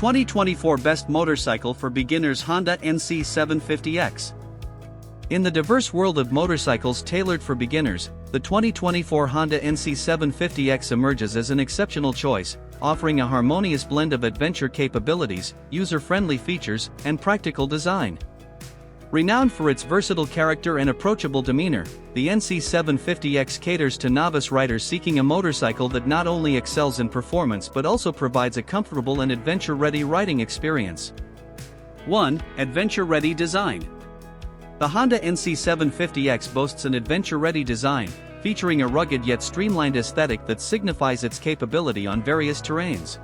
2024 Best Motorcycle for Beginners Honda NC750X. In the diverse world of motorcycles tailored for beginners, the 2024 Honda NC750X emerges as an exceptional choice, offering a harmonious blend of adventure capabilities, user-friendly features, and practical design. Renowned for its versatile character and approachable demeanor, the NC750X caters to novice riders seeking a motorcycle that not only excels in performance but also provides a comfortable and adventure-ready riding experience. 1. Adventure-ready design. The Honda NC750X boasts an adventure-ready design, featuring a rugged yet streamlined aesthetic that signifies its capability on various terrains.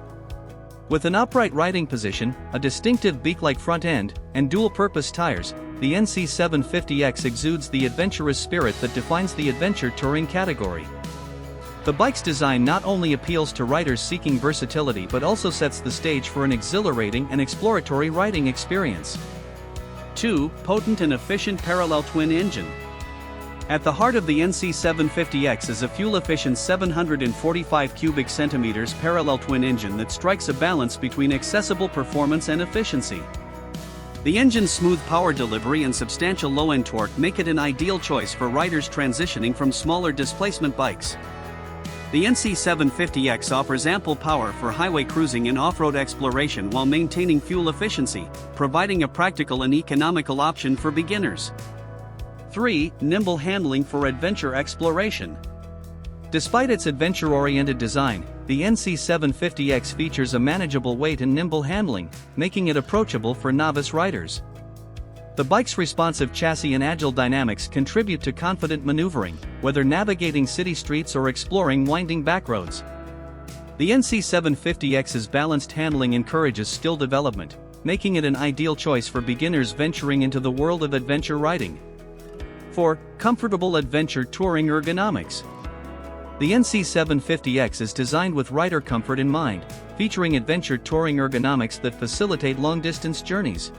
With an upright riding position, a distinctive beak-like front end, and dual-purpose tires, the NC750X exudes the adventurous spirit that defines the adventure touring category. The bike's design not only appeals to riders seeking versatility but also sets the stage for an exhilarating and exploratory riding experience. 2. Potent and efficient parallel twin engine. At the heart of the NC750X is a fuel-efficient 745 cubic centimeters parallel twin engine that strikes a balance between accessible performance and efficiency. The engine's smooth power delivery and substantial low-end torque make it an ideal choice for riders transitioning from smaller displacement bikes. The NC750X offers ample power for highway cruising and off-road exploration while maintaining fuel efficiency, providing a practical and economical option for beginners. 3. Nimble handling for adventure exploration. Despite its adventure-oriented design, the NC750X features a manageable weight and nimble handling, making it approachable for novice riders. The bike's responsive chassis and agile dynamics contribute to confident maneuvering, whether navigating city streets or exploring winding backroads. The NC750X's balanced handling encourages skill development, making it an ideal choice for beginners venturing into the world of adventure riding. 4. Comfortable adventure touring ergonomics. The NC750X is designed with rider comfort in mind, featuring adventure touring ergonomics that facilitate long-distance journeys.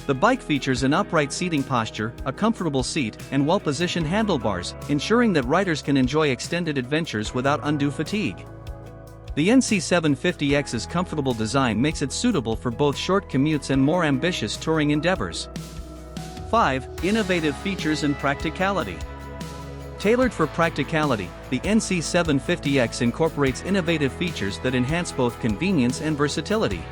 The bike features an upright seating posture, a comfortable seat, and well-positioned handlebars, ensuring that riders can enjoy extended adventures without undue fatigue. The NC750X's comfortable design makes it suitable for both short commutes and more ambitious touring endeavors. 5. Innovative features and practicality. Tailored for practicality, the NC750X incorporates innovative features that enhance both convenience and versatility.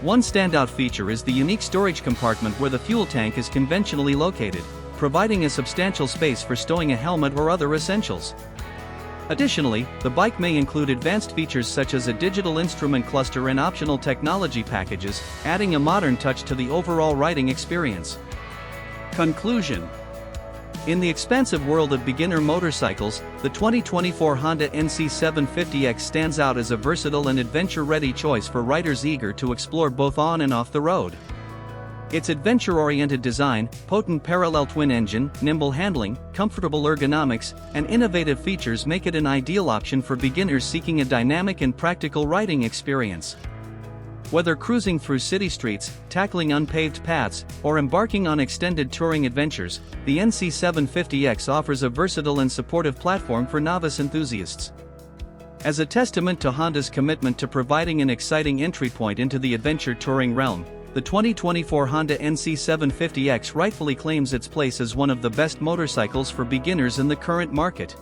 One standout feature is the unique storage compartment where the fuel tank is conventionally located, providing a substantial space for stowing a helmet or other essentials. Additionally, the bike may include advanced features such as a digital instrument cluster and optional technology packages, adding a modern touch to the overall riding experience. Conclusion. In the expansive world of beginner motorcycles, the 2024 Honda NC750X stands out as a versatile and adventure-ready choice for riders eager to explore both on and off the road. Its adventure-oriented design, potent parallel twin engine, nimble handling, comfortable ergonomics, and innovative features make it an ideal option for beginners seeking a dynamic and practical riding experience. Whether cruising through city streets, tackling unpaved paths, or embarking on extended touring adventures, the NC750X offers a versatile and supportive platform for novice enthusiasts. As a testament to Honda's commitment to providing an exciting entry point into the adventure touring realm, the 2024 Honda NC750X rightfully claims its place as one of the best motorcycles for beginners in the current market.